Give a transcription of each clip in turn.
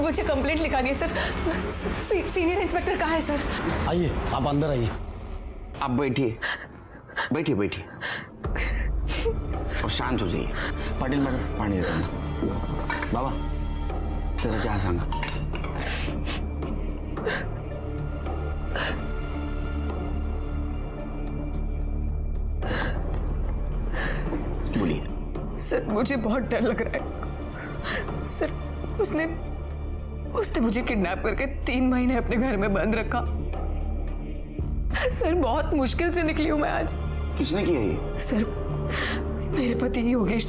मुझे कंप्लेंट लिखानी है sir. Senior inspector कहाँ है सर? आइए, आप अंदर आइए। आप बैठिए बैठिए बैठिए और शांत हो जाइए। पाटिल मॅडम पाणी देताना बाबा त्याचा चहा सांगा। बोलिए। सर मुझे बहुत डर लग रहा है सर। उसने मुझे किडनैप करके 3 महीने अपने घर में बंद रखा सर। बहुत मुश्किल से निकली हूं मैं आज। किसने किया ये? सर मेरे पति योगेश,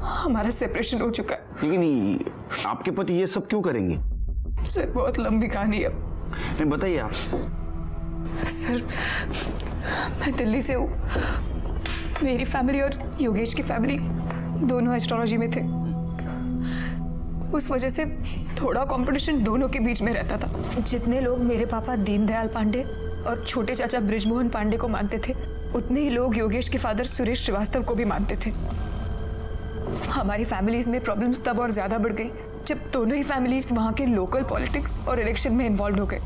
हमारा सेपरेशन हो चुका है। लेकिन आपके पति ये सब क्यों करेंगे? सर बहुत लंबी कहानी है। नहीं बताइए आप। सर मैं दिल्ली से हूँ। मेरी फैमिली और योगेश की फैमिली दोनों एस्ट्रोलॉजी में थे। उस वजह से थोड़ा कंपटीशन दोनों के बीच में रहता था। जितने लोग मेरे पापा दीनदयाल पांडे और छोटे चाचा बृजमोहन पांडे को मानते थे, उतने ही लोग योगेश के फादर सुरेश श्रीवास्तव को भी मानते थे। हमारी फैमिलीज में प्रॉब्लम्स तब और ज्यादा बढ़ गई जब दोनों ही फैमिलीज वहां के लोकल पॉलिटिक्स और इलेक्शन में इन्वॉल्व हो गए।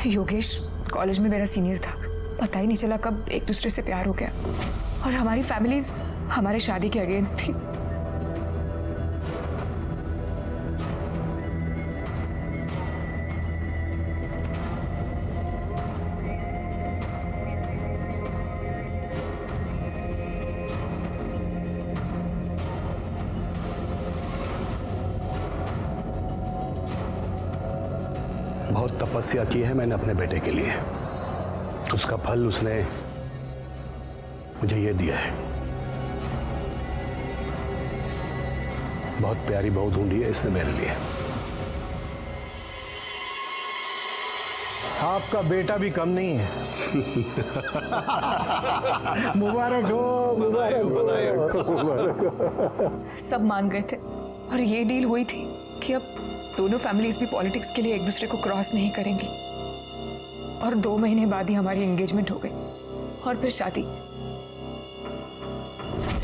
योगेश कॉलेज में मेरा सीनियर था। पता ही नहीं चला कब एक दूसरे से प्यार हो गया और हमारी फैमिलीज हमारे शादी के अगेंस्ट थी। बहुत तपस्या की है मैंने अपने बेटे के लिए, उसका फल उसने मुझे ये दिया है। बहुत प्यारी बहू ढूंढी है इसने मेरे लिए। आपका बेटा भी कम नहीं है। मुबारक हो, मुबारक हो। सब मान गए थे और ये डील हुई थी कि अब दोनों फैमिलीज भी पॉलिटिक्स के लिए एक दूसरे को क्रॉस नहीं करेंगी। और 2 महीने बाद ही हमारी एंगेजमेंट हो गई और फिर शादी।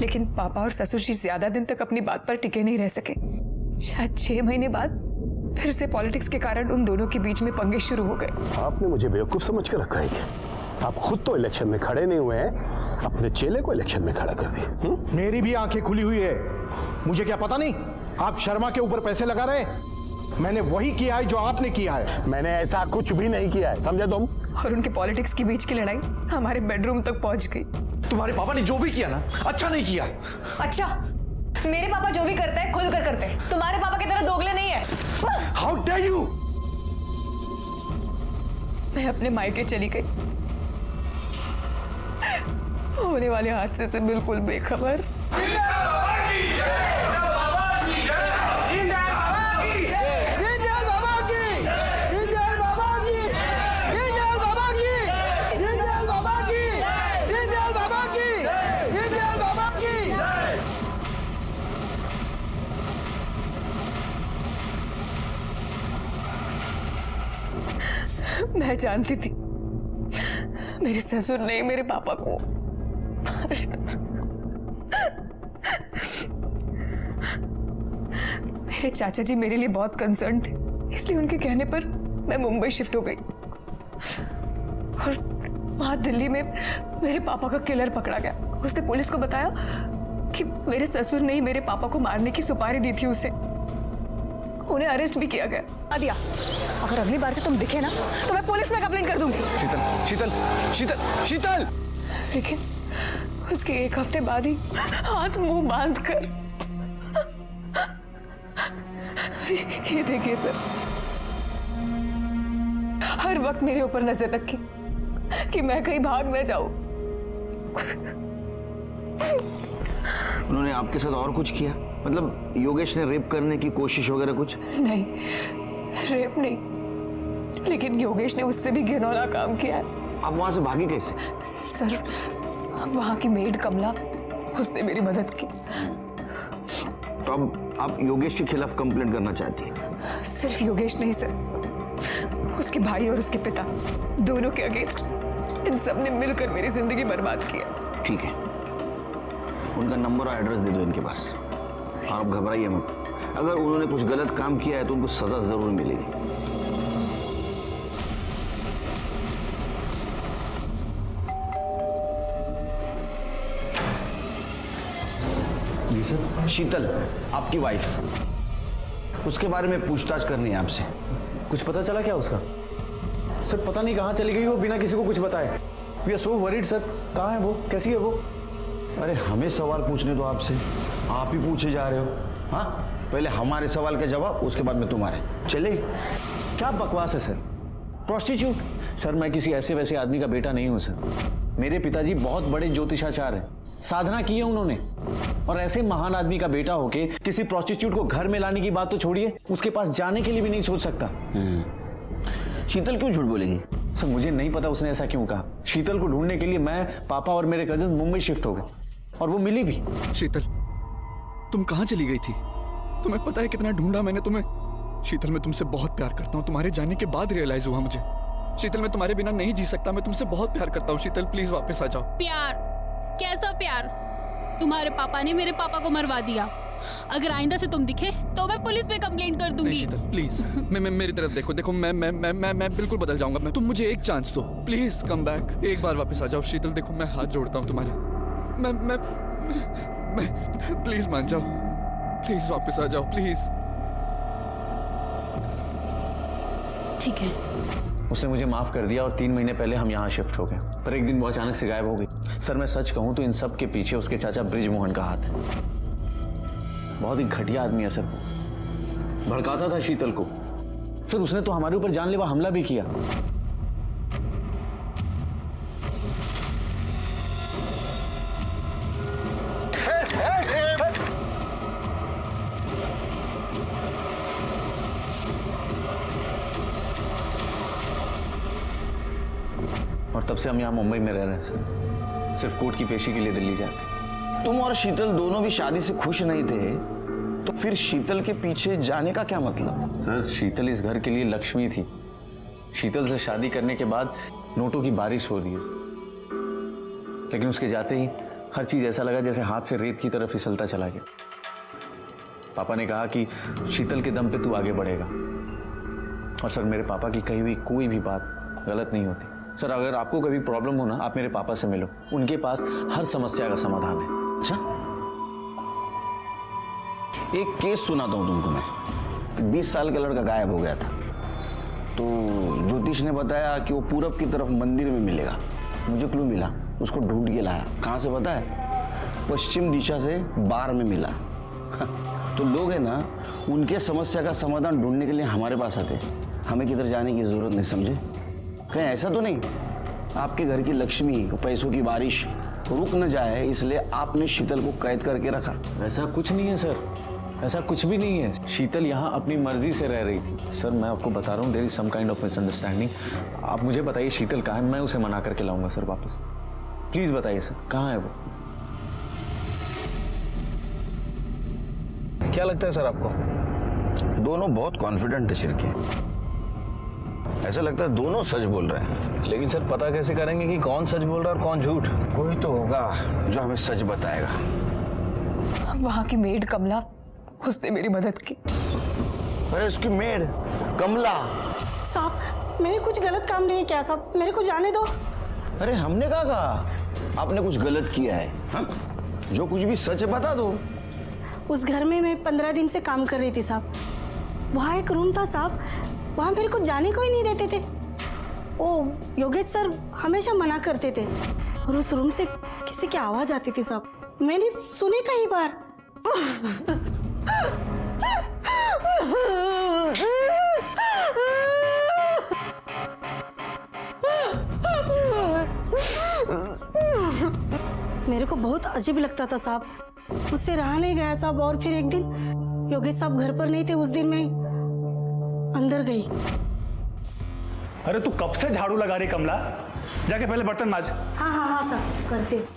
लेकिन पापा और ससुर जी ज्यादा दिन तक अपनी बात पर टिके नहीं रह सके। शायद 6 महीने बाद फिर से पॉलिटिक्स के कारण उन दोनों के बीच में पंगे शुरू हो गए। आपने मुझे बेवकूफ समझ के रखा है क्या? आप खुद तो इलेक्शन में खड़े नहीं हुए हैं, अपने चेले को इलेक्शन में खड़ा कर दिए। मेरी भी आंखें खुली हुई है। मुझे क्या पता नहीं आप शर्मा के ऊपर पैसे लगा रहे? मैंने वही किया है जो आपने किया है। मैंने ऐसा कुछ भी नहीं किया है, समझे तुम? और उनके पॉलिटिक्स के बीच की लड़ाई हमारे बेडरूम तक पहुंच गई। तुम्हारे पापा ने जो भी किया ना, अच्छा नहीं किया। अच्छा, मेरे पापा जो भी करते हैं खुलकर करते हैं। तुम्हारे पापा की तरह दोगले नहीं है। How dare you! मैं अपने मायके चली गई, होने वाले हादसे से बिल्कुल बेखबर। मैं जानती थी मेरे ससुर ने मेरे पापा को मेरे चाचा जी मेरे लिए बहुत कंसर्न थे, इसलिए उनके कहने पर मैं मुंबई शिफ्ट हो गई। और वहां दिल्ली में मेरे पापा का किलर पकड़ा गया। उसने पुलिस को बताया कि मेरे ससुर ने ही मेरे पापा को मारने की सुपारी दी थी उसे। उन्हें अरेस्ट भी किया गया। आदिया, अगर अगली बार से तुम दिखे ना तो मैं पुलिस में कंप्लेंट कर दूंगी। शीतल, शीतल, शीतल, शीतल! लेकिन उसके 1 हफ्ते बाद ही हाथ मुंह बांध कर ये देखिए सर, हर वक्त मेरे ऊपर नजर रखी कि मैं कहीं भाग न जाऊं। उन्होंने आपके साथ और कुछ किया? मतलब योगेश ने रेप करने की कोशिश वगैरह कुछ? नहीं, रेप नहीं, लेकिन योगेश ने उससे भी घिनौना काम किया है। आप वहां से भागे कैसे? सर, वहां की मेड कमला, उसने मेरी मदद की। तो अब आप योगेश के खिलाफ कंप्लेंट करना चाहती हैं? सिर्फ योगेश नहीं सर, उसके भाई और उसके पिता, दोनों के अगेंस्ट इन सब ने मिलकर मेरी जिंदगी बर्बाद किया। ठीक है, उनका नंबर और एड्रेस दे दो इनके पास। और आप घबराइए मत। अगर उन्होंने कुछ गलत काम किया है तो उनको सजा जरूर मिलेगी। जी सर। शीतल, आपकी वाइफ, उसके बारे में पूछताछ करनी है आपसे। कुछ पता चला क्या उसका? सर पता नहीं कहाँ चली गई वो बिना किसी को कुछ बताए। We are so worried sir. कहाँ है वो, कैसी है वो? अरे हमें सवाल पूछने दो आपसे, आप ही पूछे जा रहे हो। हाँ, पहले हमारे सवाल के जवाब, उसके बाद में तुम्हारे। चले। क्या बकवास है सर? प्रोस्टिट्यूट? सर मैं किसी ऐसे वैसे आदमी का बेटा नहीं हूं सर। मेरे पिताजी बहुत बड़े ज्योतिषाचार्य हैं, साधना की है उन्होंने। और ऐसे महान आदमी का बेटा होके किसी प्रोस्टिट्यूट को घर में लाने की बात तो छोड़िए, उसके पास जाने के लिए भी नहीं सोच सकता। शीतल क्यों झूठ बोलेगी? सर मुझे नहीं पता उसने ऐसा क्यों कहा। शीतल को ढूंढने के लिए मैं, पापा और मेरे कजिन मुंबई शिफ्ट हो गए और वो मिली भी। शीतल, तुम कहाँ चली गई थी? तुम्हें पता है कितना ढूंढा मैंने तुम्हें? शीतल, मैं तुमसे बहुत प्यार करता हूँ। तुम्हारे जाने के बाद रियलाइज हुआ मुझे। शीतल, मैं तुम्हारे बिना नहीं जी सकता। मैं तुमसे बहुत प्यार करता हूँ। शीतल प्लीज वापस आ जाओ। प्यार? कैसा प्यार? तुम्हारे पापा ने मेरे पापा को मरवा दिया। अगर आइंदा से तुम दिखे तो मैं पुलिस पे कंप्लेंट कर दूंगी। शीतल प्लीज, मैं मेरी तरफ देखो। देखो मैं बिल्कुल बदल जाऊंगा। तुम मुझे एक चांस दो प्लीज। कम बैक, एक बार वापस आ जाओ। शीतल देखो, मैं हाथ जोड़ता हूँ तुम्हारे। मैं प्लीज मान जाओ। प्लीज वापस आ जाओ प्लीज। ठीक है। उसने मुझे माफ कर दिया और 3 महीने पहले हम यहाँ शिफ्ट हो गए। पर एक दिन वो अचानक से गायब हो गई। सर मैं सच कहूँ तो इन सब के पीछे उसके चाचा ब्रिजमोहन का हाथ है। बहुत ही घटिया आदमी है सर। भड़काता था शीतल को। सर उसने तो हमारे ऊपर जानलेवा हमला भी किया। और तब से हम यहाँ मुंबई में रह रहे हैं सर। सिर्फ कोर्ट की पेशी के लिए दिल्ली जाते हैं। तुम और शीतल दोनों भी शादी से खुश नहीं थे, तो फिर शीतल के पीछे जाने का क्या मतलब? सर शीतल इस घर के लिए लक्ष्मी थी। शीतल से शादी करने के बाद नोटों की बारिश हो रही है सर। लेकिन उसके जाते ही हर चीज ऐसा लगा जैसे हाथ से रेत की तरफ फिसलता चला गया। पापा ने कहा कि शीतल के दम पे तू आगे बढ़ेगा। और सर मेरे पापा की कही हुई कोई भी बात गलत नहीं होती। सर अगर आपको कभी प्रॉब्लम हो ना, आप मेरे पापा से मिलो। उनके पास हर समस्या का समाधान है। अच्छा, एक केस सुनाता हूं तुमको मैं। 20 साल का लड़का गायब हो गया था, तो ज्योतिष ने बताया कि वो पूरब की तरफ मंदिर में मिलेगा। मुझे क्लू मिला, उसको ढूंढ के लाया। कहाँ से पता है? पश्चिम दिशा से बार में मिला। तो लोग है ना, उनके समस्या का समाधान ढूंढने के लिए हमारे पास आते। हमें किधर जाने की जरूरत नहीं, समझे? कहीं ऐसा तो नहीं आपके घर की लक्ष्मी, पैसों की बारिश रुक न जाए इसलिए आपने शीतल को कैद करके रखा? ऐसा कुछ नहीं है सर, ऐसा कुछ भी नहीं है। शीतल यहाँ अपनी मर्जी से रह रही थी। सर मैं आपको बता रहा हूँ, there is some kind of misunderstanding. आप मुझे बताइए शीतल कहाँ है, मैं उसे मना करके लाऊंगा सर वापस। प्लीज बताइए सर, कहाँ है वो? क्या लगता है सर आपको? दोनों बहुत कॉन्फिडेंट है शिरके। ऐसा लगता है दोनों सच बोल रहे हैं। लेकिन सर पता कैसे करेंगे कि कौन सच बोल रहा है और कौन झूठ? कोई तो होगा जो हमें सच बताएगा। वहां की मेड कमला, उसने मेरी मदद की। अरे उसकी मेड कमला? साहब मैंने कुछ गलत काम नहीं किया साहब, मेरे को जाने दो। अरे हमने कहा आपने कुछ गलत किया है? हा? जो कुछ भी सच है बता दो। उस घर में मैं 15 दिन से काम कर रही थी साहब। वहाँ एक रूम था साहब, वहाँ मेरे को जाने को ही नहीं देते थे। ओ योगेश सर हमेशा मना करते थे। और उस रूम से किसी की आवाज आती थी साहब, मैंने सुनी कई बार। मेरे को बहुत अजीब लगता था साहब, मुझसे रहा नहीं गया साहब। और फिर एक दिन योगेश साहब घर पर नहीं थे, उस दिन मैं अंदर गई। अरे तू कब से झाड़ू लगा रही कमला? जाके पहले बर्तन मांज। हाँ हाँ हाँ सर, करते।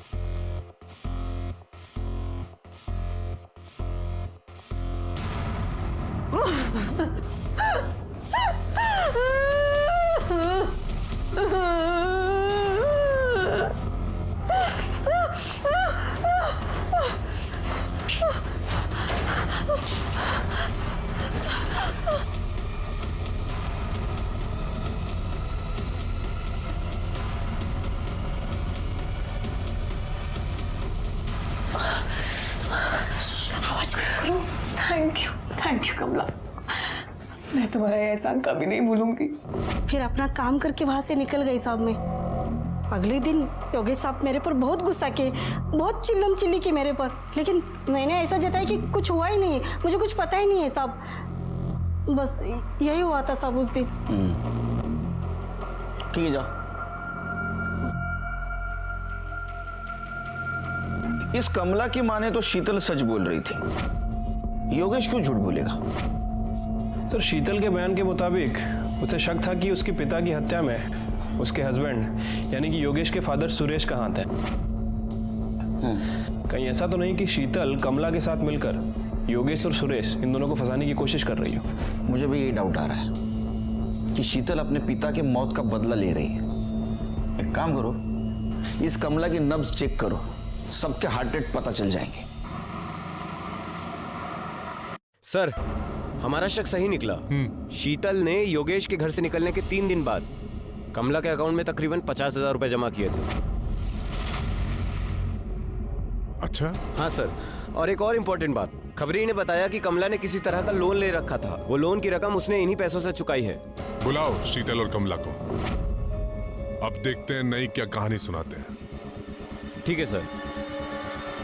तुम्हारा ये एहसान कभी नहीं भूलूंगी। फिर अपना काम करके वहाँ से निकल गई साहब मैं। अगले दिन योगेश साहब मेरे पर बहुत गुस्सा किए, बहुत चिल्लम चिल्ली की मेरे पर, लेकिन मैंने ऐसा जताया कि कुछ हुआ ही नहीं है, मुझे कुछ पता ही नहीं है साहब। बस यही हुआ था साहब उस दिन। ठीक है, जाओ। इस कमला की माँ ने तो शीतल सच बोल रही थी, योगेश क्यों झूठ बोलेगा? सर, शीतल के बयान के मुताबिक उसे शक था कि उसके पिता की हत्या में उसके हस्बैंड यानी कि योगेश के फादर सुरेश का हाथ है। कहीं ऐसा तो नहीं कि शीतल कमला के साथ मिलकर योगेश और सुरेश इन दोनों को फंसाने की कोशिश कर रही हो? मुझे भी यही डाउट आ रहा है कि शीतल अपने पिता के मौत का बदला ले रही है। एक काम करो, इस कमला की नब्ज चेक करो, सबके हार्ट रेट पता चल जाएंगे। सर, हमारा शक सही निकला। शीतल ने योगेश के घर से निकलने के 3 दिन बाद कमला के अकाउंट में तकरीबन 50,000 रुपए जमा किए थे। अच्छा? हाँ सर, और एक और इम्पोर्टेंट बात, खबरी ने बताया कि कमला ने किसी तरह का लोन ले रखा था। वो लोन की रकम उसने इन्हीं पैसों से चुकाई है। बुलाओ शीतल और कमला को, अब देखते हैं नई क्या कहानी सुनाते हैं। ठीक है सर।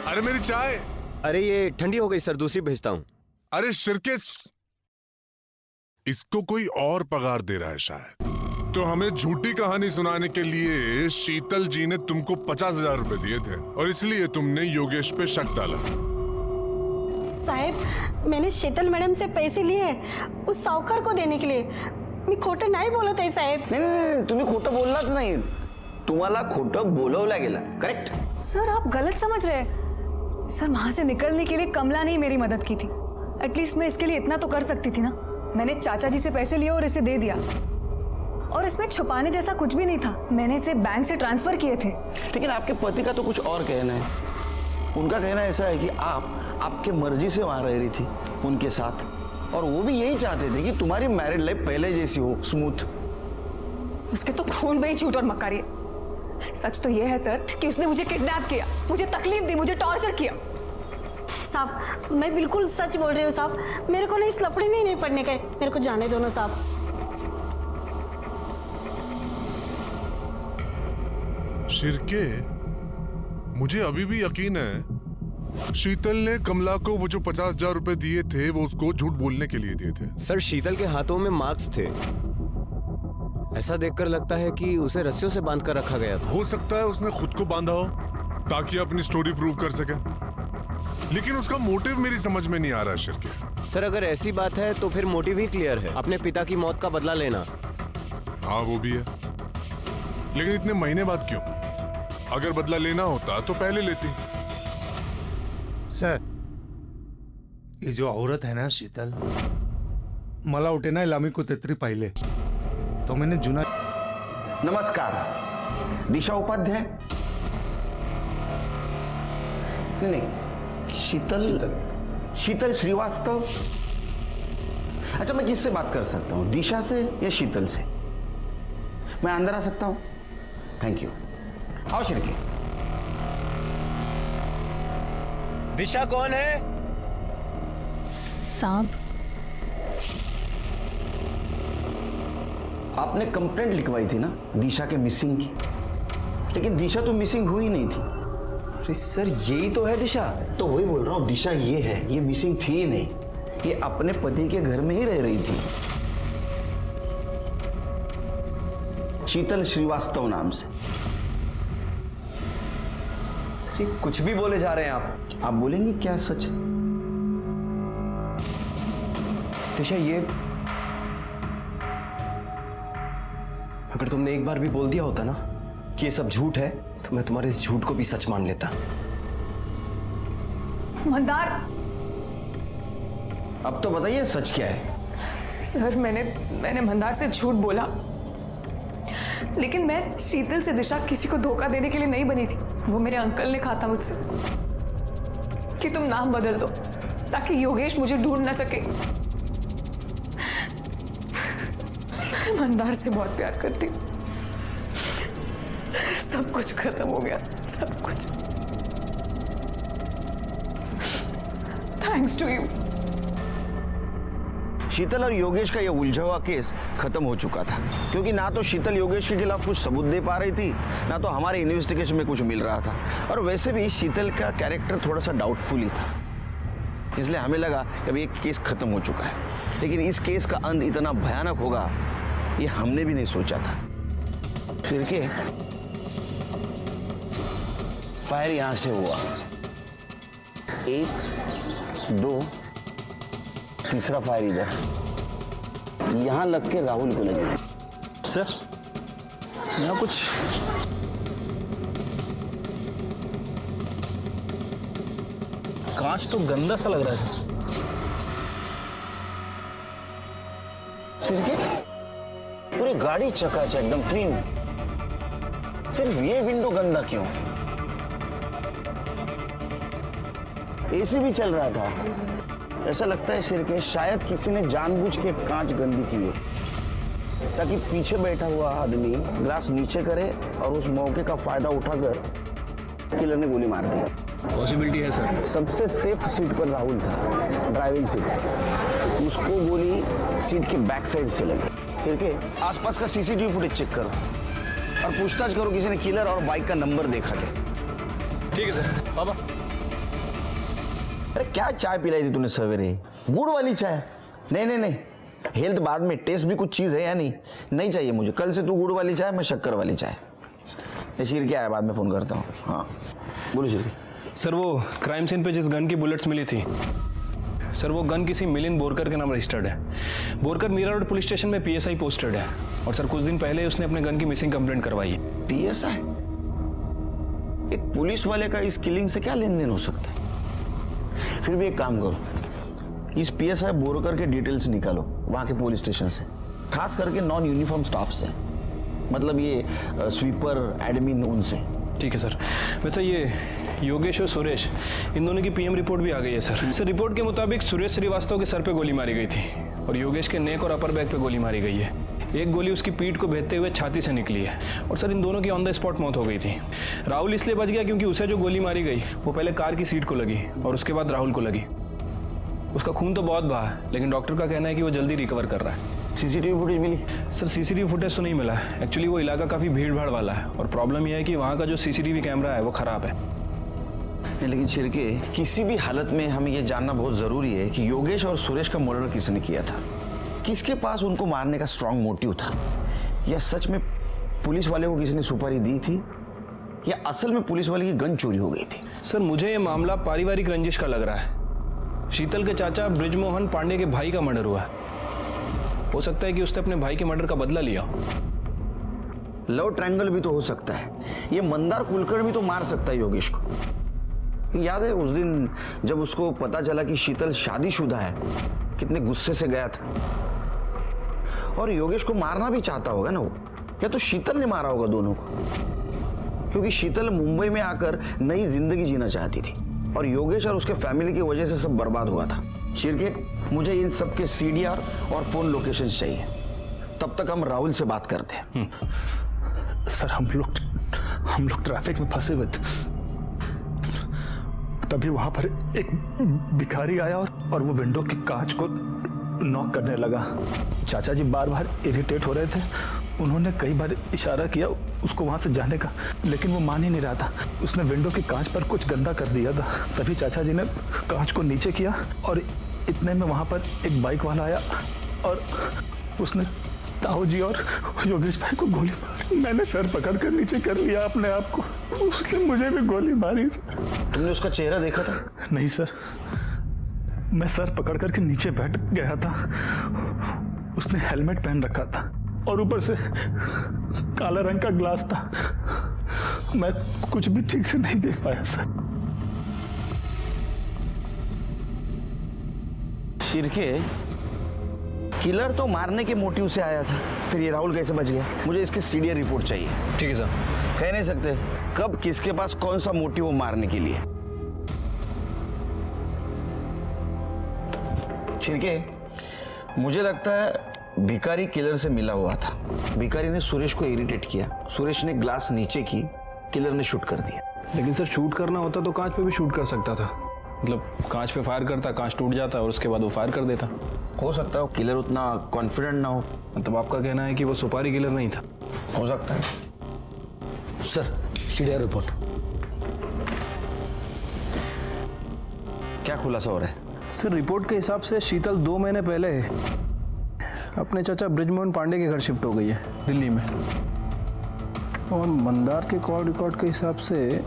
अरे मेरी चाय। अरे ये ठंडी हो गई सर, दूसरी भेजता हूँ। अरे शिरके, इसको कोई और पगार दे रहा है शायद। तो हमें झूठी कहानी सुनाने के लिए शीतल जी ने तुमको 50,000 रुपए दिए थे और इसलिए तुमने योगेश पे शक डाला। साहब, मैंने शीतल मैडम से पैसे लिए हैं उस साहूकार को देने के लिए। मैं खोटं नाही बोलत आहे साहेब। नहीं, तुम्ही खोटं बोललाच नाही, तुम्हाला खोटं बोलवलं गेलं। करेक्ट? सर, आप गलत समझ रहे हैं। सर, वहां से निकलने के लिए कमला ने ही मेरी मदद की थी। एटलीस्ट मैं इसके लिए इतना तो कर सकती थी ना। मैंने चाचा जी से पैसे लिए और इसे दे दिया, और इसमें छुपाने जैसा कुछ भी नहीं था। मैंने इसे बैंक से ट्रांसफर किए थे। लेकिन आपके पति का तो कुछ और कहना है। उनका कहना ऐसा है कि आप आपके मर्जी से वहां रह रही थी उनके साथ, और वो भी यही चाहते थे कि तुम्हारी मैरिड लाइफ पहले जैसी हो, स्मूथ। उसके तो खून में ही झूठ और मक्कारी है। सच तो यह है सर कि उसने मुझे किडनैप किया, मुझे तकलीफ दी, मुझे टॉर्चर किया। साहब, मैं बिल्कुल सच बोल रही हूँ साहब। मेरे को ना इस लफड़े में ही नहीं पड़ने का है। मेरे को जाने दो ना साहब। शिरके, मुझे अभी भी यकीन है शीतल ने कमला को वो जो 50,000 रुपए दिए थे वो उसको झूठ बोलने के लिए दिए थे। सर, शीतल के हाथों में मार्क्स थे। ऐसा देखकर लगता है कि उसे रस्सियों से बांध कर रखा गया था। हो सकता है उसने खुद को बांधा हो ताकि अपनी स्टोरी प्रूव कर सके, लेकिन उसका मोटिव मेरी समझ में नहीं आ रहा है शिरके। सर, अगर ऐसी बात है तो फिर मोटिव ही क्लियर है, अपने पिता की मौत का बदला लेना। हाँ, वो भी है, लेकिन इतने महीने बाद क्यों? अगर बदला लेना होता तो पहले लेती। सर, ये जो औरत है ना शीतल, मला उठे ना लामी को तेत्री पाहिले तो मैंने जुना। नमस्कार, दिशा उपाध्याय? नहीं, शीतल श्रीवास्तव। अच्छा, मैं किससे बात कर सकता हूँ, दिशा से या शीतल से? मैं अंदर आ सकता हूँ? Thank you. आओ शिरके। दिशा कौन है? साहब, आपने कंप्लेंट लिखवाई थी ना दिशा के मिसिंग की, लेकिन दिशा तो मिसिंग हुई नहीं थी। अरे सर, यही तो है दिशा। तो वही बोल रहा हूँ, दिशा ये है, ये मिसिंग थी ही नहीं, ये अपने पति के घर में ही रह रही थी, शीतल श्रीवास्तव नाम से। कुछ भी बोले जा रहे हैं आप बोलेंगे क्या सच है? दिशा, ये अगर तुमने एक बार भी बोल दिया होता ना कि ये सब झूठ है, तो मैं तुम्हारे इस झूठ को भी सच मान लेता। मंदार, अब तो बताइए सच क्या है? सर, मैंने मंदार से झूठ बोला, लेकिन मैं शीतल से दिशा किसी को धोखा देने के लिए नहीं बनी थी। वो मेरे अंकल ने कहा था मुझसे कि तुम नाम बदल दो ताकि योगेश मुझे ढूंढ ना सके। मैं मंदार से बहुत प्यार करती हूँ। सब कुछ खत्म हो गया, सब कुछ। Thanks to you. शीतल और योगेश का ये उलझा हुआ केस खत्म हो चुका था, क्योंकि ना तो शीतल योगेश के खिलाफ कुछ सबूत दे पा रही थी, ना तो हमारे इन्वेस्टिगेशन में कुछ मिल रहा था। और वैसे भी शीतल का कैरेक्टर थोड़ा सा डाउटफुल ही था, इसलिए हमें लगा कि अब ये केस खत्म हो चुका है। लेकिन इस केस का अंत इतना भयानक होगा ये हमने भी नहीं सोचा था। फिर के फायर यहां से हुआ, 1 2 तीसरा फायर इधर, यहां लग के राहुल को लगे। सर यहाँ कुछ कांच तो गंदा सा लग रहा है। फिर के पूरी गाड़ी चकाचक एकदम क्लीन, सिर्फ ये विंडो गंदा क्यों? एसी भी चल रहा था। ऐसा लगता है सिर के शायद किसी ने जानबूझ के कांच गंदी की है, ताकि पीछे बैठा हुआ आदमी ग्लास नीचे करे और उस मौके का फायदा उठाकर किलर ने गोली मार दी। पॉसिबिलिटी है सर। सबसे सेफ सीट पर राहुल था, ड्राइविंग सीट। उसको गोली सीट के बैक साइड से लगी। फिर के आसपास का सीसीटीवी फुटेज चेक करो और पूछताछ करो किसी ने किलर और बाइक का नंबर देखा क्या। ठीक है सर। पापा अरे क्या चाय पिलाई थी तूने सवेरे? गुड़ वाली चाय? नहीं नहीं नहीं, हेल्थ बाद में, टेस्ट भी कुछ चीज है या नहीं? नहीं चाहिए मुझे। कल से तू गुड़ वाली चाय, मैं शक्कर वाली चाय। शीर क्या है, बाद में फोन करता हूँ। हाँ बोलो शीर। सर वो क्राइम सीन पे जिस गन की बुलेट्स मिली थी सर, वो गन किसी मिलिंद बोरकर के नाम रजिस्टर्ड है। बोरकर मीरा रोड पुलिस स्टेशन में पीएसआई पोस्टेड है, और सर कुछ दिन पहले उसने अपने गन की मिसिंग कंप्लेंट करवाई है। पीएसआई? एक पुलिस वाले का इस किलिंग से क्या लेन देन हो सकता है? फिर भी एक काम करो, इस पीएसआई बोरकर के डिटेल्स निकालो वहां के पुलिस स्टेशन से, खास करके नॉन यूनिफॉर्म स्टाफ से, मतलब ये स्वीपर एडमिन उनसे। ठीक है सर। वैसे ये योगेश और सुरेश, इन दोनों की पीएम रिपोर्ट भी आ गई है सर। सर रिपोर्ट के मुताबिक सुरेश श्रीवास्तव के सर पे गोली मारी गई थी और योगेश के नेक और अपर बैक पे गोली मारी गई है। एक गोली उसकी पीठ को भेदते हुए छाती से निकली है, और सर इन दोनों की ऑन द स्पॉट मौत हो गई थी। राहुल इसलिए बच गया क्योंकि उसे जो गोली मारी गई वो पहले कार की सीट को लगी और उसके बाद राहुल को लगी। उसका खून तो बहुत बहा है, लेकिन डॉक्टर का कहना है कि वो जल्दी रिकवर कर रहा है। सीसीटीवी फुटेज मिली? सर सीसीटीवी फुटेज तो नहीं मिला। एक्चुअली वो इलाका काफ़ी भीड़ भाड़ वाला है, और प्रॉब्लम यह है कि वहाँ का जो सीसीटीवी कैमरा है वो ख़राब है। लेकिन छिड़के, किसी भी हालत में हमें यह जानना बहुत ज़रूरी है कि योगेश और सुरेश का मर्डर किसने किया था, किसके पास उनको मारने का स्ट्रांग मोटिव था, या सच में पुलिस वाले को किसी ने सुपारी दी थी, या असल में पुलिस वाले की गन चोरी हो गई थी। सर मुझे ये मामला पारिवारिक रंजिश का लग रहा है। शीतल के चाचा ब्रिजमोहन पांडे के भाई का मर्डर हुआ है। हो सकता है कि उसने अपने भाई के मर्डर का बदला लिया। लव ट्रायंगल भी तो हो सकता है। ये मंदार कुलकर्णी भी तो मार सकता है योगेश को। याद है उस दिन जब उसको पता चला कि शीतल शादीशुदा है, कितने गुस्से से गया था, और योगेश को मारना भी चाहता होगा ना वो, या तो शीतल ने मारा होगा दोनों को, क्योंकि शीतल मुंबई में आकर नई जिंदगी जीना चाहती थी और योगेश और उसके फैमिली की वजह से सब बर्बाद हुआ था। शिरके, मुझे इन सब के सीडीआर और फोन लोकेशन चाहिए, तब तक हम राहुल से बात करते हैं। सर हम लोग ट्रैफिक में फंसे हुए थे, तभी वहां पर एक भिखारी आया और वो विंडो की कांच को नॉक करने लगा। चाचा जी बार बार इरिटेट हो रहे थे, उन्होंने कई बार इशारा किया उसको वहां से जाने का, लेकिन वो मान ही नहीं रहा था। उसने विंडो की कांच पर कुछ गंदा कर दिया था। तभी चाचा जी ने कांच को नीचे किया और इतने में वहां पर एक बाइक वाला आया और उसने ताऊ जी और योगेश भाई को गोली मारी। मैंने सर पकड़कर नीचे कर लिया अपने आप को, उसने मुझे भी गोली मारी। सर तुमने उसका चेहरा देखा था? नहीं सर, मैं सर पकड़ करके नीचे बैठ गया था। उसने हेलमेट पहन रखा था और ऊपर से काला रंग का ग्लास था। मैं कुछ भी ठीक से नहीं देख पाया सर। शिरके, किलर तो मारने के मोटिव से आया था, फिर ये राहुल कैसे बच गया? मुझे इसकी सीडीआर रिपोर्ट चाहिए। ठीक है सर। कह नहीं सकते कब किसके पास कौन सा मोटिव हो मारने के लिए। शिरके, मुझे लगता है भिखारी किलर से मिला हुआ था। भिखारी ने सुरेश को इरिटेट किया, सुरेश ने ग्लास नीचे की, किलर ने शूट कर दिया। लेकिन सर शूट करना होता तो कांच पे भी शूट कर सकता था। मतलब कांच पे फायर करता, कांच टूट जाता और उसके बाद वो फायर कर देता। हो सकता है वो किलर उतना कॉन्फिडेंट ना हो। मतलब आपका कहना है कि वो सुपारी किलर नहीं था? हो सकता है। Sir CDR report. क्या खुलासा हो रहा है? सर रिपोर्ट के हिसाब से शीतल 2 महीने पहले अपने चाचा ब्रिजमोहन पांडे के घर शिफ्ट हो गई है दिल्ली में। और मंदार के कॉल रिकॉर्ड के हिसाब से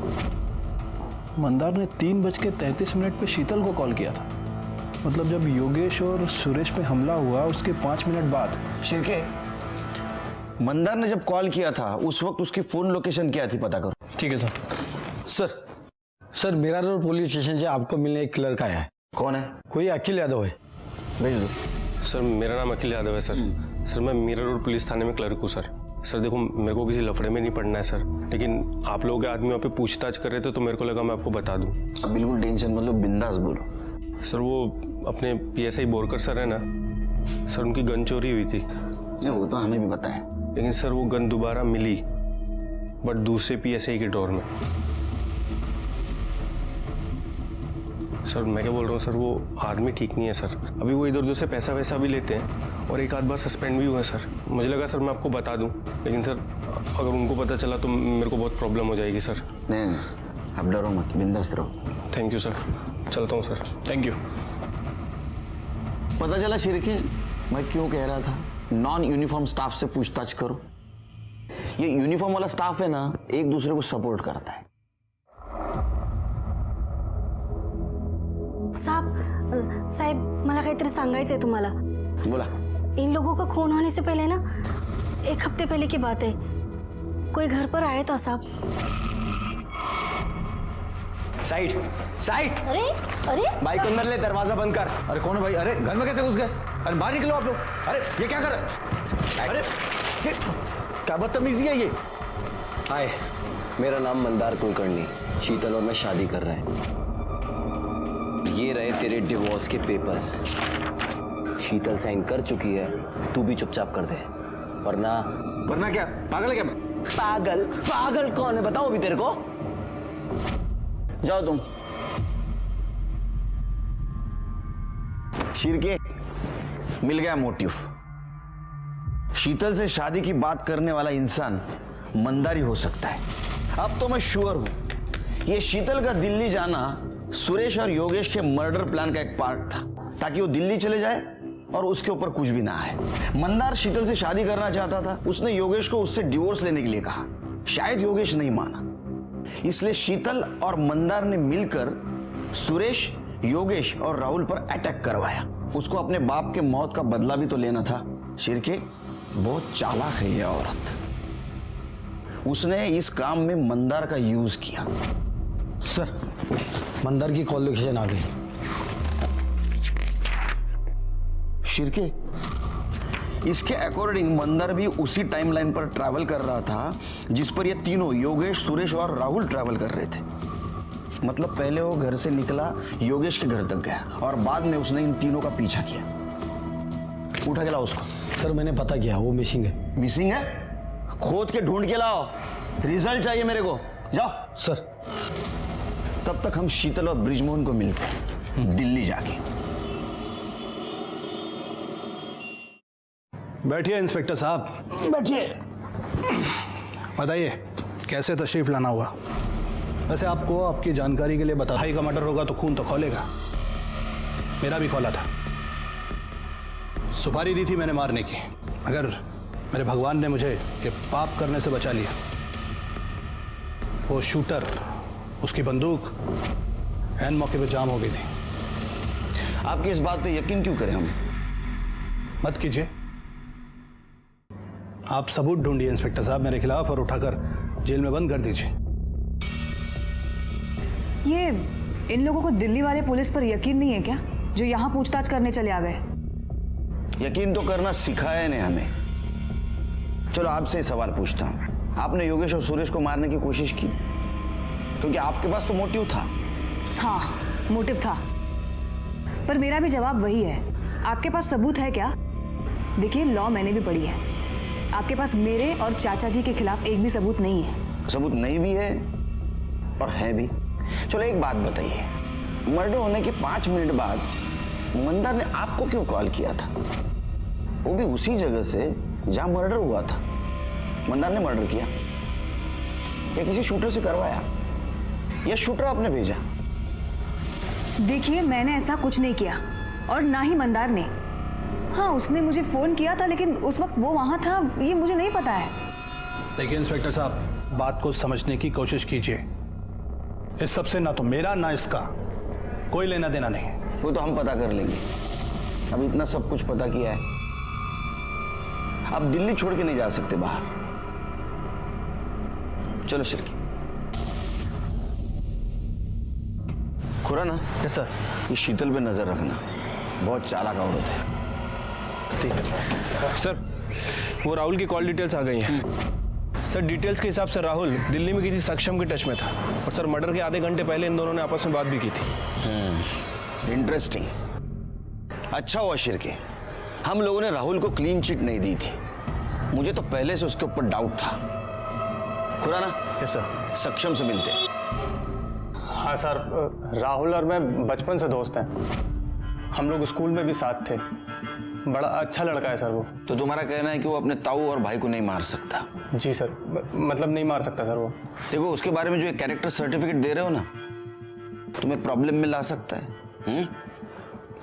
मंदार ने 3:33 पे शीतल को कॉल किया था। मतलब जब योगेश और सुरेश पे हमला हुआ उसके 5 मिनट बाद। शिरके, मंदार ने जब कॉल किया था उस वक्त उसकी फोन लोकेशन क्या थी, पता करो। ठीक है sir. Sir Mira Road police station से आपको मिलने एक क्लर्क आया है। कौन है? कोई अखिल यादव है। भेज दो। सर मेरा नाम अखिल यादव है सर। सर मैं मीरा रोड पुलिस थाने में क्लर्क हूँ सर। सर देखो मेरे को किसी लफड़े में नहीं पड़ना है सर, लेकिन आप लोगों के आदमी वहाँ पे पूछताछ कर रहे थे तो मेरे को लगा मैं आपको बता दूँ। बिल्कुल टेंशन मतलब बिंदास बोलो। सर वो अपने PSI बोरकर सर है ना सर, उनकी गन चोरी हुई थी। नहीं वो तो हमें भी पता है, लेकिन सर वो गन दोबारा मिली बट दूसरे PSI के ड्रॉर में। सर मैं क्या बोल रहा हूँ सर, वो आदमी ठीक नहीं है सर। अभी वो इधर उधर से पैसा वैसा भी लेते हैं और एक आध बार सस्पेंड भी हुआ है सर। मुझे लगा सर मैं आपको बता दूं, लेकिन सर अगर उनको पता चला तो मेरे को बहुत प्रॉब्लम हो जाएगी सर। नहीं आप डरो मत, बिंदास रहो। थैंक यू सर, चलता हूँ सर। Thank you. पता चला शिरके, मैं क्यों कह रहा था नॉन यूनिफॉर्म स्टाफ से पूछताछ करो। ये यूनिफॉर्म वाला स्टाफ है ना, एक दूसरे को सपोर्ट करता है। साहेब मला काहीतरी सांगायचंय तुम्हाला। बोला। इन लोगों का खून होने से पहले ना, 1 हफ्ते पहले की बात है, कोई घर पर आया था साहब। Side side. अरे अरे बाइक अंदर ले, दरवाजा बंद कर। अरे कौन है भाई? अरे घर में कैसे घुस गए? अरे बाहर निकलो आप लोग। अरे ये क्या कर रहे? अरे क्या बदतमीजी है ये? हाय, मेरा नाम मंदार कुलकर्णी। शीतल और मैं शादी कर रहे हैं। ये रहे तेरे डिवोर्स के पेपर्स। शीतल साइन कर चुकी है, तू भी चुपचाप कर दे, वरना क्या पागल है क्या? पागल कौन है बताओ अभी तेरे को। जाओ तुम। शिरके, मिल गया मोटिव। शीतल से शादी की बात करने वाला इंसान मंदारी हो सकता है। अब तो मैं श्योर हूं ये शीतल का दिल्ली जाना सुरेश और योगेश के मर्डर प्लान का एक पार्ट था, ताकि वो दिल्ली चले जाए और उसके ऊपर कुछ भी ना आए। मंदार शीतल से शादी करना चाहता था, उसने योगेश को उससे डिवोर्स लेने के लिए कहा। शायद योगेश नहीं माना, इसलिए शीतल और मंदार ने मिलकर सुरेश, योगेश और राहुल पर अटैक करवाया। उसको अपने बाप के मौत का बदला भी तो लेना था। शिरके, बहुत चालाक है ये औरत। उसने इस काम में मंदार का यूज किया। सर मंदार की कॉल लोकेशन आ गई। शिरके, इसके अकॉर्डिंग मंदार भी उसी टाइमलाइन पर ट्रैवल कर रहा था जिस पर ये तीनों योगेश, सुरेश और राहुल ट्रैवल कर रहे थे। मतलब पहले वो घर से निकला, योगेश के घर तक गया और बाद में उसने इन तीनों का पीछा किया। उठा के लाओ उसको। सर मैंने पता किया, वो मिसिंग है। मिसिंग है? खोद के ढूंढ के लाओ, रिजल्ट चाहिए मेरे को। जाओ। सर तब तक हम शीतल और ब्रिजमोहन को मिलते हैं दिल्ली जाके। बैठिए इंस्पेक्टर साहब। बैठिए। बताइए कैसे तशरीफ लाना हुआ? वैसे आपको आपकी जानकारी के लिए बता, भाई का मर्डर होगा तो खून तो खौलेगा। मेरा भी खौला था। सुपारी दी थी मैंने मारने की, अगर मेरे भगवान ने मुझे ये पाप करने से बचा लिया। वो शूटर, उसकी बंदूक एन मौके पे जाम हो गई थी। आपकी इस बात पे यकीन क्यों करें हम? मत कीजिए, आप सबूत ढूंढिए इंस्पेक्टर साहब मेरे खिलाफ और उठाकर जेल में बंद कर दीजिए। ये इन लोगों को दिल्ली वाले पुलिस पर यकीन नहीं है क्या, जो यहाँ पूछताछ करने चले आ गए? यकीन तो करना सिखाया ने हमें। चलो आपसे सवाल पूछता हूं, आपने योगेश और सुरेश को मारने की कोशिश की? क्योंकि आपके पास तो मोटिव था। हाँ, मोटिव था, पर मेरा भी जवाब वही है। आपके पास सबूत है क्या? देखिए, लॉ मैंने भी पढ़ी है। आपके पास मेरे और चाचा जी के खिलाफ एक भी सबूत नहीं है। सबूत नहीं भी है और है भी। चलो एक बात बताइए, मर्डर होने के 5 मिनट बाद मंदार ने आपको क्यों कॉल किया था? वो भी उसी जगह से जहां मर्डर हुआ था। मंदार ने मर्डर किया या किसी शूटर से करवाया या शूटर आपने भेजा? देखिए, मैंने ऐसा कुछ नहीं किया और ना ही मंदार ने। हाँ, उसने मुझे फोन किया था, लेकिन उस वक्त वो वहां था ये मुझे नहीं पता है। देखिए इंस्पेक्टर साहब, बात को समझने की कोशिश कीजिए। इस सबसे ना तो मेरा ना इसका कोई लेना देना नहीं। वो तो हम पता कर लेंगे। अब इतना सब कुछ पता किया है, आप दिल्ली छोड़ के नहीं जा सकते बाहर। चलो शिरके। खुराना। Yes sir. ये शीतल पे नजर रखना, बहुत चालाक औरत है। ठीक है सर, वो राहुल की कॉल डिटेल्स आ गई हैं। सर डिटेल्स के हिसाब से राहुल दिल्ली में किसी सक्षम के टच में था और सर मर्डर के आधे घंटे पहले इन दोनों ने आपस में बात भी की थी। इंटरेस्टिंग। अच्छा हुआ शिरके, हम लोगों ने राहुल को क्लीन चिट नहीं दी थी। मुझे तो पहले से उसके ऊपर डाउट था। खुराना। Yes sir. सक्षम से मिलते। हाँ सर, राहुल और मैं बचपन से दोस्त हैं। हम लोग स्कूल में भी साथ थे। बड़ा अच्छा लड़का है सर वो। तो तुम्हारा कहना है कि वो अपने ताऊ और भाई को नहीं मार सकता? जी सर, मतलब नहीं मार सकता सर वो। देखो, उसके बारे में जो एक कैरेक्टर सर्टिफिकेट दे रहे हो ना, तुम्हें प्रॉब्लम में ला सकता है।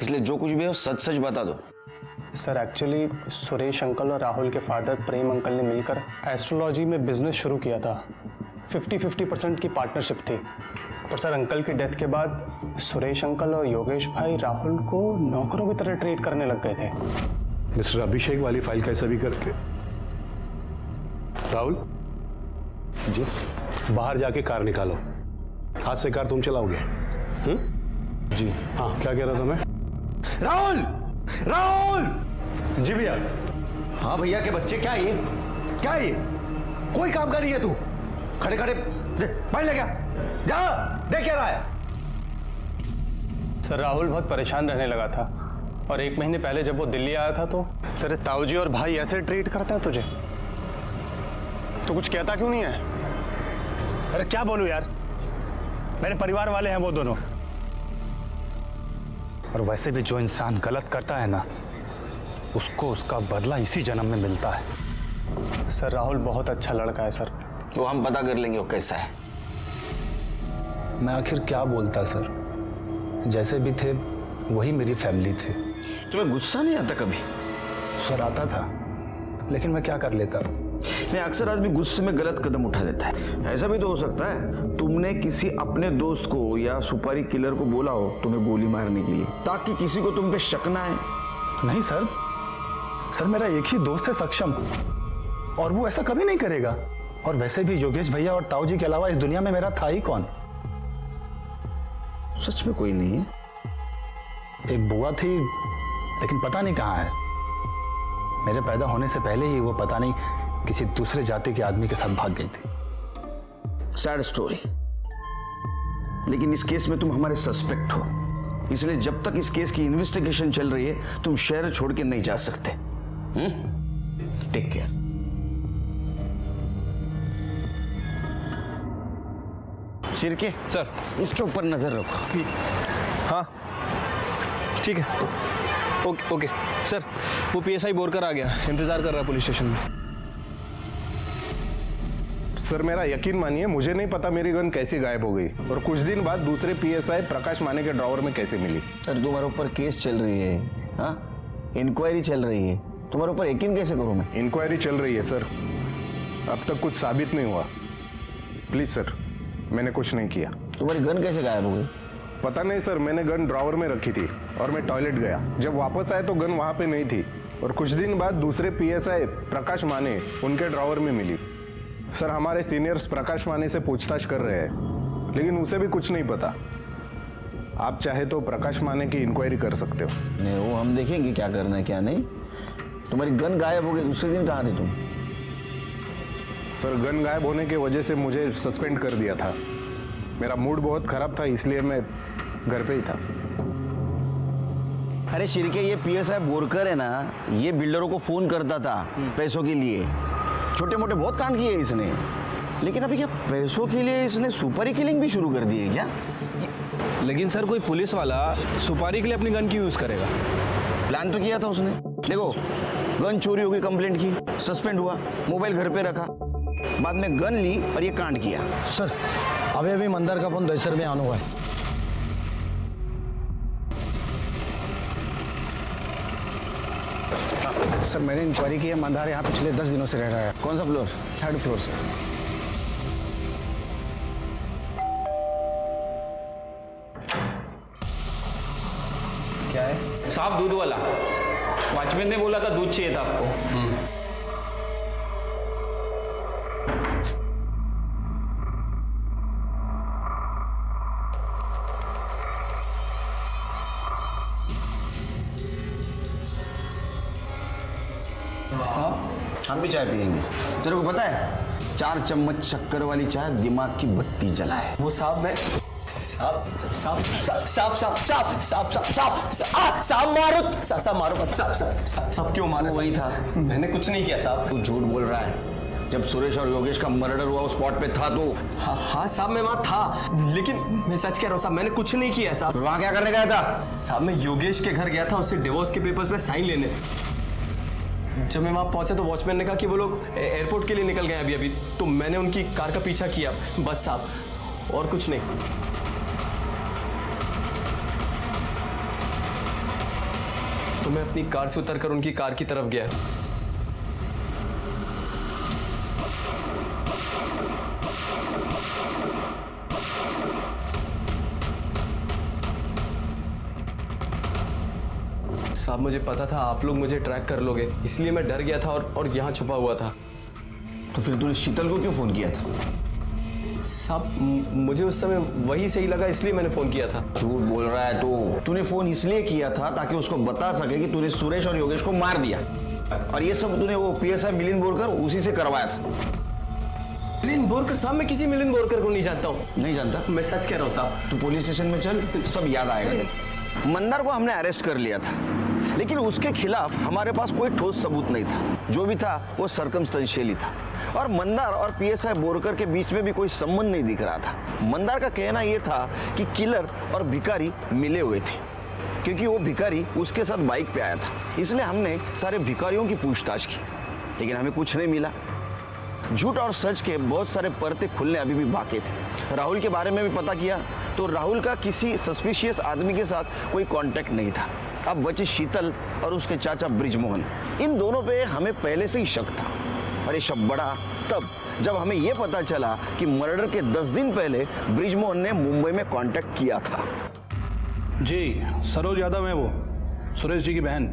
इसलिए जो कुछ भी हो सच सच बता दो। सर एक्चुअली सुरेश अंकल और राहुल के फादर प्रेम अंकल ने मिलकर एस्ट्रोलॉजी में बिजनेस शुरू किया था। 50-50% की पार्टनरशिप थी, पर सर अंकल की डेथ के बाद सुरेश अंकल और योगेश भाई राहुल को नौकरों की तरह ट्रीट करने लग गए थे। मिस्टर अभिषेक वाली फाइल कैसे भी करके। राहुल जी, बाहर जाके कार निकालो। हाथ से कार तुम चलाओगे? जी हाँ। क्या कह रहा था मैं? राहुल! राहुल! जी भैया। हाँ भैया के बच्चे, क्या ये? क्या ये? कोई काम का नहीं है तू। खड़े खड़े पढ़ ले, क्या जा देख क्या रहा है? सर राहुल बहुत परेशान रहने लगा था और 1 महीने पहले जब वो दिल्ली आया था तो तेरे ताऊजी और भाई ऐसे ट्रीट करता है तुझे, तो कुछ कहता क्यों नहीं है? अरे क्या बोलूं यार, मेरे परिवार वाले हैं वो दोनों। और वैसे भी जो इंसान गलत करता है ना, उसको उसका बदला इसी जन्म में मिलता है। सर राहुल बहुत अच्छा लड़का है सर। तो हम पता कर लेंगे वो कैसा है। मैं आखिर क्या बोलता सर, जैसे भी थे वही मेरी फैमिली थे। तुम्हें गुस्सा नहीं आता कभी? सर आता था, लेकिन मैं क्या कर लेता। नहीं, अक्सर आदमी गुस्से में गलत कदम उठा देता है। ऐसा भी तो हो सकता है तुमने किसी अपने दोस्त को या सुपारी किलर को बोला हो तुम्हें गोली मारने के लिए, ताकि किसी को तुम पे शक ना है। नहीं सर, मेरा एक ही दोस्त है सक्षम, और वो ऐसा कभी नहीं करेगा। और वैसे भी योगेश भैया और ताऊ जी के अलावा इस दुनिया में मेरा था ही कौन? सच में कोई नहीं है? एक बुआ थी, लेकिन पता नहीं कहाँ है। मेरे पैदा होने से पहले ही वो पता नहीं किसी दूसरे जाति के आदमी के साथ भाग गई थी। Sad story. लेकिन इस केस में तुम हमारे सस्पेक्ट हो, इसलिए जब तक इस केस की इन्वेस्टिगेशन चल रही है तुम शहर छोड़ के नहीं जा सकते। Take care. शिरके सर, इसके ऊपर नजर रखो। हाँ ठीक है। ओके ओके सर, वो PSI बोरकर आ गया, इंतजार कर रहा है पुलिस स्टेशन में। सर मेरा यकीन मानिए, मुझे नहीं पता मेरी गन कैसे गायब हो गई और कुछ दिन बाद दूसरे PSI प्रकाश माने के ड्रॉवर में कैसे मिली। सर तुम्हारे ऊपर केस चल रही है, हाँ इंक्वायरी चल रही है, तुम्हारे ऊपर यकीन कैसे करूं मैं? इंक्वायरी चल रही है सर, अब तक कुछ साबित नहीं हुआ। प्लीज सर, मैंने कुछ नहीं किया। तुम्हारी गन कैसे गायब हो गई? पता नहीं सर, मैंने गन ड्रॉवर में रखी थी और मैं टॉयलेट गया। जब वापस आया तो गन वहां पे नहीं थी और कुछ दिन बाद दूसरे PSI प्रकाश माने उनके ड्रॉवर में मिली। सर हमारे सीनियर्स प्रकाश माने से पूछताछ कर रहे हैं, लेकिन उसे भी कुछ नहीं पता। आप चाहे तो प्रकाश माने की इंक्वायरी कर सकते हो। नहीं, वो हम देखेंगे क्या करना है क्या नहीं। तुम्हारी गन गायब हो गई, दूसरे दिन कहाँ थे तुम? सर गन गायब होने की वजह से मुझे सस्पेंड कर दिया था। मेरा मूड बहुत खराब था, इसलिए मैं घर पे ही था। अरे शिरके, ये PSI बोरकर है ना, ये बिल्डरों को फोन करता था पैसों के लिए। छोटे मोटे बहुत कांड किए इसने, लेकिन अभी क्या पैसों के लिए इसने सुपारी किलिंग भी शुरू कर दी है क्या? लेकिन सर कोई पुलिस वाला सुपारी के लिए अपनी गन क्यों यूज करेगा? प्लान तो किया था उसने। देखो, गन चोरी हो गई, कंप्लेंट की, सस्पेंड हुआ, मोबाइल घर पे रखा, बाद में गन ली और ये कांड किया। सर अभी अभी मंदार का फोन दहशत में आना हुआ है। सर मैंने इंक्वायरी की है, मंदार यहाँ पिछले 10 दिनों से रह रहा है। कौन सा फ्लोर? 3rd फ्लोर से। क्या है साहब? दूध वाला वॉचमैन ने बोला था दूध चाहिए था आपको। हम भी चाय पियेंगे। तेरे को पता है 4 चम्मच शक्कर वाली चाय दिमाग की बत्ती जलाए। वो साहब मैं साहब मारो क्यों मारो? वही था। मैंने कुछ नहीं किया साहब। तू झूठ बोल रहा है। जब सुरेश और योगेश का मर्डर हुआ उस स्पॉट पे था तो? हाँ साहब मैं वहाँ था, लेकिन मैं सच कह रहा हूँ साहब, मैंने कुछ नहीं किया साहब। वहाँ क्या करने गया था? साहब मैं योगेश के घर गया था उससे डिवोर्स के पेपर्स पे साइन लेने। जब मैं वहाँ पहुंचा तो वॉचमैन ने कहा कि वो लोग एयरपोर्ट के लिए निकल गए अभी तो मैंने उनकी कार का पीछा किया, बस साहब, और कुछ नहीं। तो मैं अपनी कार से उतरकर उनकी कार की तरफ गया। साहब मुझे पता था आप लोग मुझे ट्रैक कर लोगे, इसलिए मैं डर गया था और यहाँ छुपा हुआ था। तो फिर तूने शीतल को क्यों फोन किया था? साहब मुझे उस समय वही सही लगा, इसलिए मैंने फोन किया था। झूठ बोल रहा है तो। तूने फोन इसलिए किया था ताकि उसको बता सके कि तूने सुरेश और योगेश को मार दिया, और ये सब तूने वो PSI मिलिंद बोरकर उसी से करवाया था। मिलिंद बोरकर? साहब मैं किसी मिलिंद बोरकर को नहीं जानता हूँ। नहीं जानता? मैं सच कह रहा हूँ साहब। तू पुलिस स्टेशन में चल, सब याद आएगा। मंदार को हमने अरेस्ट कर लिया था, लेकिन उसके खिलाफ हमारे पास कोई ठोस सबूत नहीं था। जो भी था वो सर्कमस्टेंशियल ही था, और मंदार और PSI बोरकर के बीच में भी कोई संबंध नहीं दिख रहा था। मंदार का कहना यह था कि किलर और भिखारी मिले हुए थे, क्योंकि वो भिखारी उसके साथ बाइक पे आया था। इसलिए हमने सारे भिखारियों की पूछताछ की, लेकिन हमें कुछ नहीं मिला। झूठ और सच के बहुत सारे परते खुलने अभी भी बाकी थे। राहुल के बारे में भी पता किया तो राहुल का किसी सस्पिशियस आदमी के साथ कोई कांटेक्ट नहीं था। अब बचे शीतल और उसके चाचा ब्रिजमोहन, इन दोनों पे हमें पहले से ही शक था। और ये शक बढ़ा तब जब हमें यह पता चला कि मर्डर के 10 दिन पहले ब्रिजमोहन ने मुंबई में कांटेक्ट किया था। जी, सरोज यादव है वो, सुरेश जी की बहन।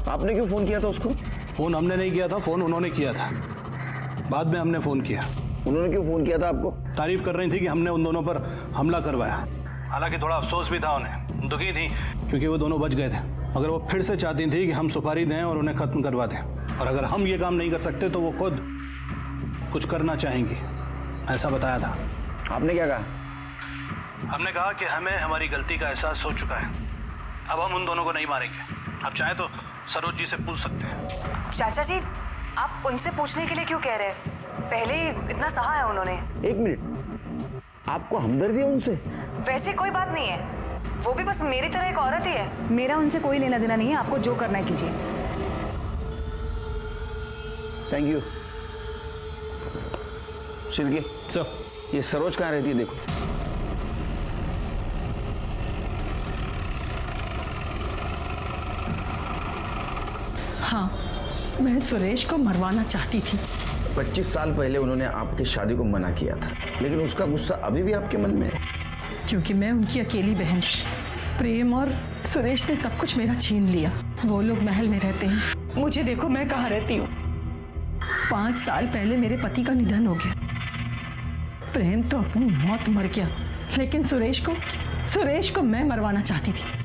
आपने क्यों फोन किया था उसको? फोन हमने नहीं किया था, फोन उन्होंने किया था। बाद में हमने फोन किया। उन्होंने क्यों फोन किया था आपको? तारीफ कर रही थी कि हमने उन दोनों पर हमला करवाया। हालांकि थोड़ा अफसोस भी था उन्हें, दुखी थी क्योंकि वो दोनों बच गए थे। अगर वो फिर से चाहती थी कि हम सुपारी दें और उन्हें खत्म करवा दें, और अगर हम ये काम नहीं कर सकते तो वो खुद कुछ करना चाहेंगी, ऐसा बताया था। आपने क्या कहा? हमने कहा कि हमें हमारी गलती का एहसास हो चुका है, अब हम उन दोनों को नहीं मारेंगे। आप चाहे तो सरोज जी से पूछ सकते हैं। चाचा जी, आप उनसे पूछने के लिए क्यों कह रहे हैं? पहले ही इतना सहा है उन्होंने। एक मिनट, आपको हमदर्दी है उनसे? वैसे कोई बात नहीं है, वो भी बस मेरी तरह एक औरत ही है। मेरा उनसे कोई लेना देना नहीं है, आपको जो करना है कीजिए। Thank you. शिरके सर, ये सरोज कहाँ रहती है? देखो। हाँ, मैं सुरेश को मरवाना चाहती थी। 25 साल पहले उन्होंने आपकी शादी को मना किया था, लेकिन उसका गुस्सा अभी भी आपके मन में है। क्योंकि मैं उनकी अकेली बहन थी। प्रेम और सुरेश ने सब कुछ मेरा छीन लिया। वो लोग महल में रहते हैं, मुझे देखो मैं कहाँ रहती हूँ। 5 साल पहले मेरे पति का निधन हो गया। प्रेम तो अपनी मौत मर गया, लेकिन सुरेश को मैं मरवाना चाहती थी।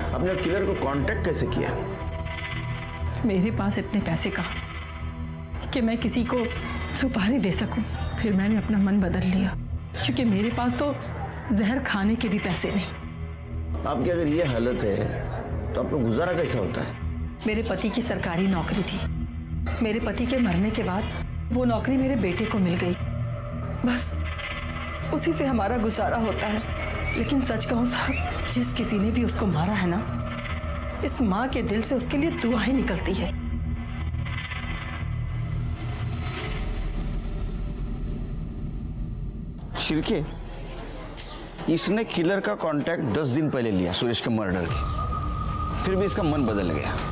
आपने किलर को कांटेक्ट कैसे किया? मेरे पास इतने पैसे का कि मैं किसी को सुपारी दे सकूं। फिर मैंने अपना मन बदल लिया, क्योंकि मेरे पास तो जहर खाने के भी पैसे नहीं। आपकी अगर ये हालत है तो आपका गुजारा कैसा होता है? मेरे पति की सरकारी नौकरी थी। मेरे पति के मरने के बाद वो नौकरी मेरे बेटे को मिल गई, बस उसी से हमारा गुजारा होता है। लेकिन सच कहूं साहब, जिस किसी ने भी उसको मारा है ना, इस माँ के दिल से उसके लिए दुआएं निकलती है। शिर्के, इसने किलर का कांटेक्ट 10 दिन पहले लिया सुरेश के मर्डर के, फिर भी इसका मन बदल गया।